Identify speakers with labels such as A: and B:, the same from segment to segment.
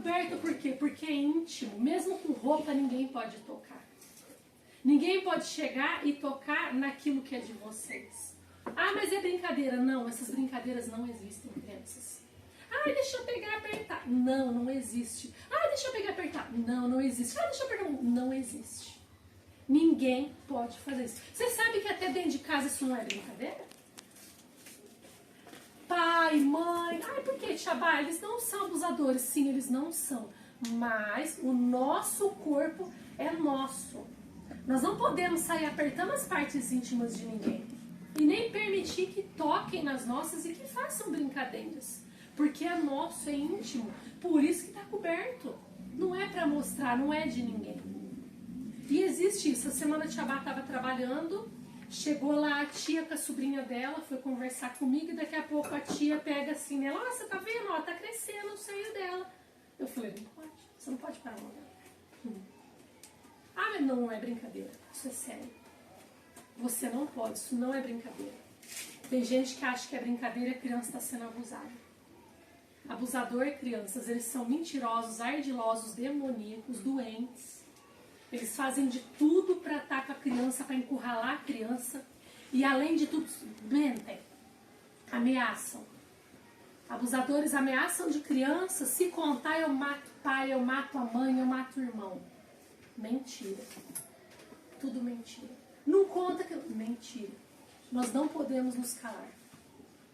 A: coberto por quê? Porque é íntimo. Mesmo com roupa, ninguém pode tocar. Ninguém pode chegar e tocar naquilo que é de vocês. Ah, mas é brincadeira. Não, essas brincadeiras não existem, crianças. Ah, deixa eu pegar e apertar. Não, não existe. Ah, deixa eu pegar e apertar. Não, não existe. Ah, deixa eu pegar. Não existe. Ninguém pode fazer isso. Você sabe que até dentro de casa isso não é brincadeira? Pai, mãe. Ai, por que, Xabá? Eles não são abusadores. Sim, eles não são. Mas o nosso corpo é nosso. Nós não podemos sair apertando as partes íntimas de ninguém. E nem permitir que toquem nas nossas e que façam brincadeiras. Porque é nosso, é íntimo. Por isso que está coberto. Não é para mostrar, não é de ninguém. E existe isso. A semana a Xabá estava trabalhando, chegou lá a tia com a sobrinha dela, foi conversar comigo e daqui a pouco a tia pega assim nela, ó, você tá vendo? Ó, tá crescendo o seio dela. Eu falei, não pode, você não pode parar uma dela. Ah, mas não é brincadeira, isso é sério. Você não pode, isso não é brincadeira. Tem gente que acha que é brincadeira e a criança está sendo abusada. Abusador e crianças, eles são mentirosos, ardilosos, demoníacos, doentes. Eles fazem de tudo para estar com a criança, para encurralar a criança. E além de tudo, mentem, ameaçam. Abusadores ameaçam de criança, se contar eu mato o pai, eu mato a mãe, eu mato o irmão. Mentira. Tudo mentira. Não conta que... Mentira. Nós não podemos nos calar.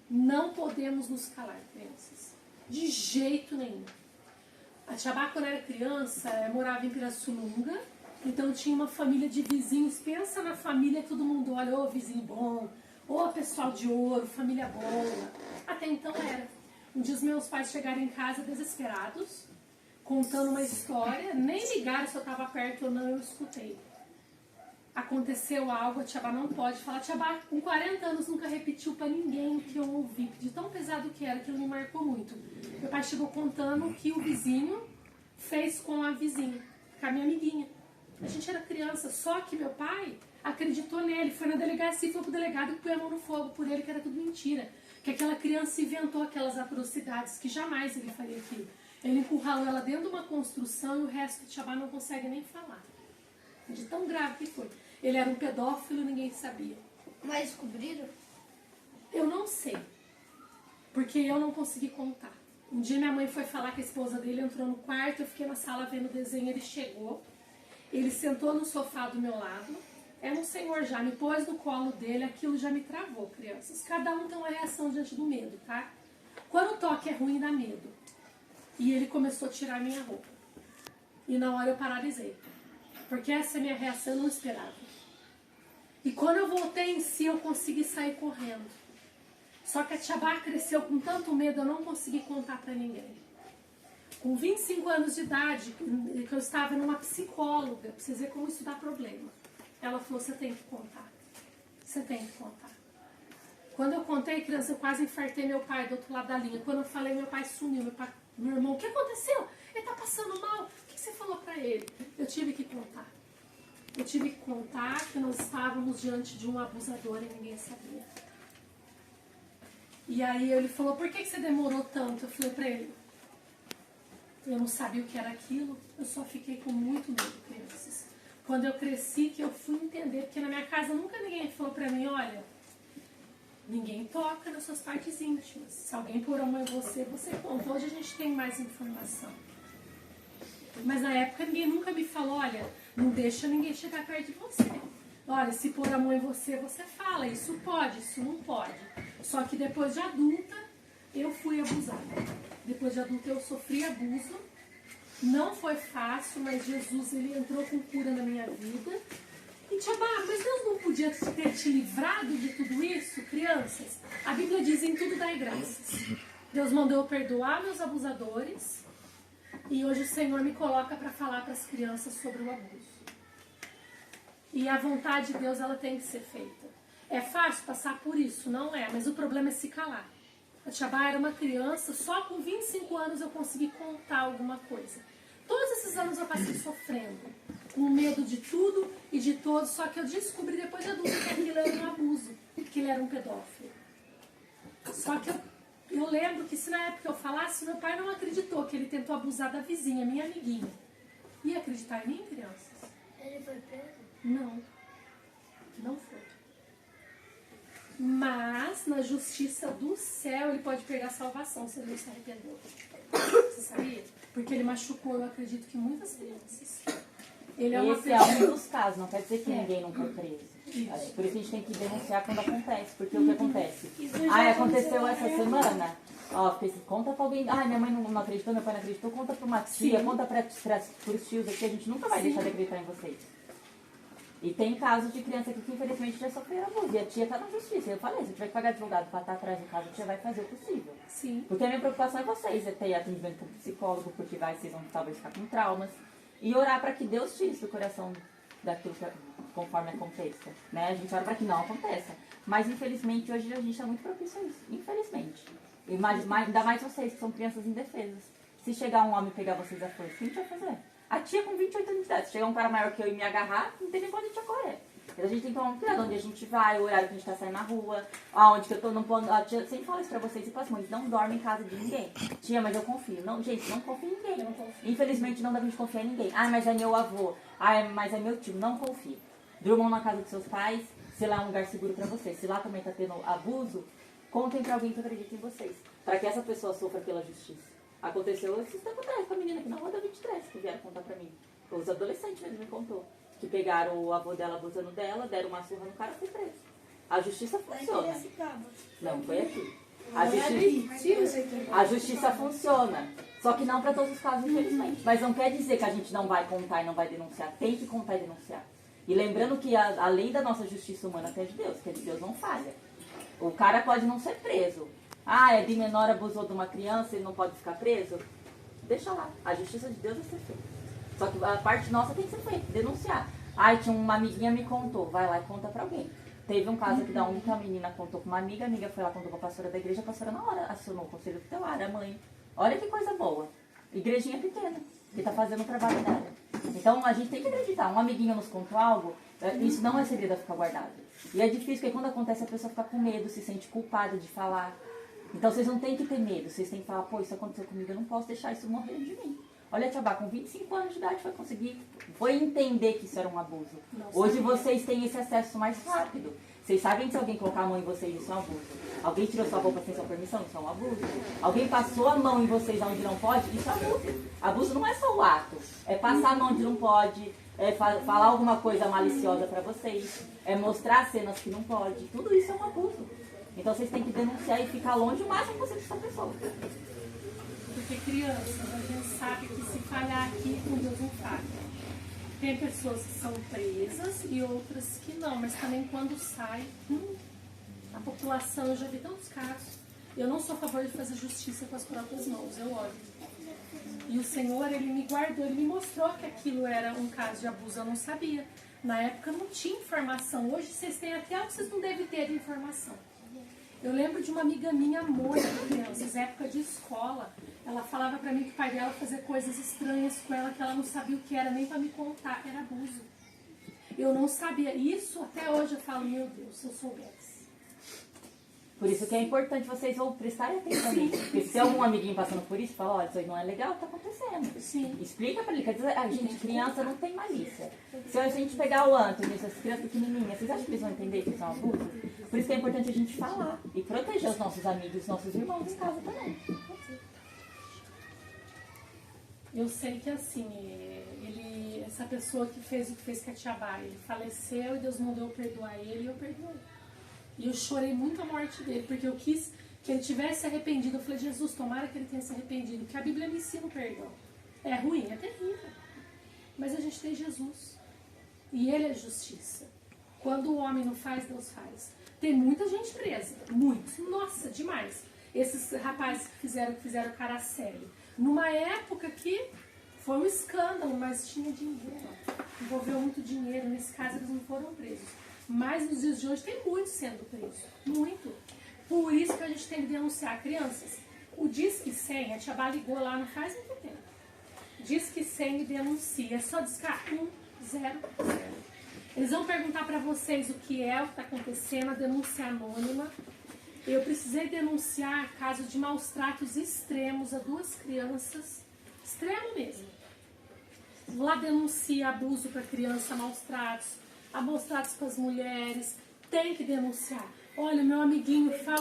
A: Não podemos nos calar, crianças. De jeito nenhum. A Xabá, quando era criança, morava em Pirassununga. Então tinha uma família de vizinhos. Pensa na família, todo mundo olha, ô vizinho bom, ô pessoal de ouro, família boa. Até então era. Um dia os meus pais chegaram em casa desesperados, contando uma história. Nem ligaram se eu estava perto ou não, eu escutei. Aconteceu algo, a Xabá não pode falar. A Xabá, com 40 anos, nunca repetiu para ninguém o que eu ouvi. De tão pesado que era, aquilo me marcou muito. Meu pai chegou contando que o vizinho fez com a vizinha, com a minha amiguinha. A gente era criança, só que meu pai acreditou nele. Foi na delegacia e falou pro delegado que põe a mão no fogo por ele, que era tudo mentira. Que aquela criança inventou aquelas atrocidades, que jamais ele faria aquilo. Ele encurralou ela dentro de uma construção e o resto de Xabá não consegue nem falar. De tão grave que foi. Ele era um pedófilo e ninguém sabia.
B: Mas descobriram?
A: Eu não sei. Porque eu não consegui contar. Um dia minha mãe foi falar que a esposa dele entrou no quarto, eu fiquei na sala vendo o desenho, ele chegou. Ele sentou no sofá do meu lado. Era um senhor já, me pôs no colo dele, aquilo já me travou, crianças. Cada um tem uma reação diante do medo, tá? Quando o toque é ruim, dá medo. E ele começou a tirar minha roupa. E na hora eu paralisei. Porque essa é a minha reação, eu não esperava. E quando eu voltei em si, eu consegui sair correndo. Só que a Xabá cresceu com tanto medo, eu não consegui contar pra ninguém. Com 25 anos de idade, que eu estava numa psicóloga, pra vocês verem como isso dá problema. Ela falou, você tem que contar. Você tem que contar. Quando eu contei, criança, eu quase infartei meu pai do outro lado da linha. Quando eu falei, meu pai sumiu. Meu irmão, o que aconteceu? Ele tá passando mal. O que você falou pra ele? Eu tive que contar. Eu tive que contar que nós estávamos diante de um abusador e ninguém sabia. E aí ele falou, por que você demorou tanto? Eu falei pra ele, eu não sabia o que era aquilo, eu só fiquei com muito medo, crianças. Quando eu cresci, que eu fui entender, porque na minha casa nunca ninguém falou pra mim, olha, ninguém toca nas suas partes íntimas. Se alguém pôr a mão em você, você conta. Hoje a gente tem mais informação. Mas na época ninguém nunca me falou, olha, não deixa ninguém chegar perto de você. Olha, se pôr a mão em você, você fala, isso pode, isso não pode. Só que depois de adulta, eu fui abusada. Depois de adulta eu sofri abuso. Não foi fácil, mas Jesus, ele entrou com cura na minha vida. E Xabá, mas Deus não podia ter te livrado de tudo isso, crianças? A Bíblia diz, em tudo dai graças. Deus mandou eu perdoar meus abusadores. E hoje o Senhor me coloca para falar para as crianças sobre o abuso. E a vontade de Deus, ela tem que ser feita. É fácil passar por isso? Não é, mas o problema é se calar. A Xabá era uma criança, só com 25 anos eu consegui contar alguma coisa. Todos esses anos eu passei sofrendo, com medo de tudo e de todos, só que eu descobri depois de adulto que aquilo era um abuso, que ele era um pedófilo. Só que Eu lembro que se na época eu falasse, meu pai não acreditou que ele tentou abusar da vizinha, minha amiguinha. Ia acreditar em mim, crianças?
B: Ele foi preso?
A: Não. Não foi. Mas, na justiça do céu, ele pode perder a salvação se ele não se arrependeu. Você sabia? Porque ele machucou, eu acredito que muitas crianças. Ele é uma
C: Esse é
A: pessoa...
C: um dos casos, não quer dizer que ninguém nunca é preso. Por isso a gente tem que denunciar quando acontece, porque o que acontece? Aconteceu essa semana, conta pra alguém, minha mãe não acreditou, meu pai não acreditou, conta pra uma tia, conta pros tios aqui, a gente nunca vai deixar de acreditar em vocês. E tem casos de criança aqui que infelizmente já sofreram abuso, e a tia tá na justiça. Eu falei, se tiver que pagar advogado pra estar atrás do caso, a tia vai fazer o possível.
A: Sim.
C: Porque a minha preocupação é vocês, é ter atendimento com psicólogo, porque vocês vão talvez ficar com traumas, e orar para que Deus tire isso do coração daquilo que, conforme aconteça. Né? A gente ora para que não aconteça. Mas infelizmente hoje a gente está muito propício a isso. Infelizmente. E ainda mais vocês que são crianças indefesas. Se chegar um homem e pegar vocês à força, o que a gente vai fazer? A tia com 28 anos de idade, se chegar um cara maior que eu e me agarrar, não tem nem quando a gente vai correr. Então a gente tem que tomar um cuidado onde a gente vai, o horário que a gente tá saindo na rua, aonde que eu tô, não posso. A tia sempre fala isso pra vocês e para as mães, não dorme em casa de ninguém. Tia, mas eu confio. Não, gente, não confia em ninguém. Infelizmente não dá pra gente confiar em ninguém. Mas é meu avô. Mas é meu tio. Não confie. Durmam na casa dos seus pais, se lá é um lugar seguro pra vocês. Se lá também tá tendo abuso, contem pra alguém que acredita em vocês. Pra que essa pessoa sofra pela justiça. Aconteceu esses tempos atrás com a menina aqui na rua da 23, que vieram contar pra mim. Os adolescentes mesmo me contou. Que pegaram o avô dela abusando dela, deram uma surra no cara e foi preso. A justiça funciona. Não, foi aqui. A justiça funciona. Só que não para todos os casos, infelizmente. Mas não quer dizer que a gente não vai contar e não vai denunciar. Tem que contar e denunciar. E lembrando que a lei da nossa justiça humana é de Deus, que é de Deus não falha. O cara pode não ser preso. É de menor, abusou de uma criança, ele não pode ficar preso? Deixa lá. A justiça de Deus é ser feita. Só que a parte nossa tem que ser feita, denunciar. Tinha uma amiguinha me contou, vai lá e conta pra alguém. Teve um caso aqui da ONU que a menina contou com uma amiga, a amiga foi lá, contou pra pastora da igreja, a pastora na hora acionou o conselho tutelar, a mãe. Olha que coisa boa. Igrejinha pequena, que tá fazendo o trabalho dela. Então a gente tem que acreditar. Um amiguinho nos contou algo, isso não é segredo a ficar guardado. E é difícil, porque quando acontece a pessoa fica com medo, se sente culpada de falar. Então vocês não tem que ter medo, vocês têm que falar, isso aconteceu comigo, eu não posso deixar isso morrer de mim. Olha a Tiabá, com 25 anos de idade foi entender que isso era um abuso. Hoje vocês têm esse acesso mais rápido. Vocês sabem que se alguém colocar a mão em vocês, isso é um abuso. Alguém tirou sua roupa sem sua permissão, isso é um abuso. Alguém passou a mão em vocês onde não pode, isso é abuso. Abuso não é só o ato, é passar a mão onde não pode, é falar alguma coisa maliciosa pra vocês, é mostrar cenas que não pode. Tudo isso é um abuso. Então vocês têm que denunciar e ficar longe o máximo possível dessa pessoa.
A: Porque crianças, a gente sabe que se falhar aqui, com Deus não falha. Tem pessoas que são presas e outras que não, mas também quando sai, a população, eu já vi tantos casos. Eu não sou a favor de fazer justiça com as próprias mãos, eu olho. E o Senhor, Ele me guardou, Ele me mostrou que aquilo era um caso de abuso, eu não sabia. Na época não tinha informação, hoje vocês têm até algo que vocês não devem ter de informação. Eu lembro de uma amiga minha, amor de crianças, época de escola. Ela falava pra mim que o pai dela fazia coisas estranhas com ela, que ela não sabia o que era, nem pra me contar, era abuso. Eu não sabia isso, até hoje eu falo, meu Deus, se eu soubesse.
C: Por isso que é importante vocês prestarem atenção nisso. Porque se tem algum amiguinho passando por isso, fala, olha, isso aí não é legal, tá acontecendo.
A: Sim.
C: Explica pra ele, quer dizer, gente, criança não tem malícia. Se a gente pegar o Antônio, essas crianças pequenininhas, vocês acham que eles vão entender que isso é um abuso? Por isso que é importante a gente falar e proteger os nossos amigos, os nossos irmãos de casa também.
A: Eu sei que assim, essa pessoa que fez o que fez com a Tiabá, ele faleceu e Deus mandou eu perdoar ele e eu perdoei. E eu chorei muito a morte dele, porque eu quis que ele tivesse arrependido. Eu falei, Jesus, tomara que ele tenha se arrependido, que a Bíblia me ensina o perdão. É ruim, é terrível. Mas a gente tem Jesus. E ele é justiça. Quando o homem não faz, Deus faz. Tem muita gente presa, muitos. Nossa, demais. Esses rapazes que fizeram o Caraceli. Numa época que foi um escândalo, mas tinha dinheiro. Envolveu muito dinheiro. Nesse caso, eles não foram presos. Mas nos dias de hoje tem muitos sendo presos. Muito. Por isso que a gente tem que denunciar crianças. O Disque 100, a Tiabá ligou lá não faz muito tempo. Disque 100 e denuncia. É só discar 100. Eles vão perguntar para vocês o que está acontecendo, a denúncia anônima. Eu precisei denunciar casos de maus tratos extremos a 2 crianças, extremo mesmo. Lá denuncia abuso para criança, maus tratos para as mulheres, tem que denunciar. Olha, meu amiguinho fala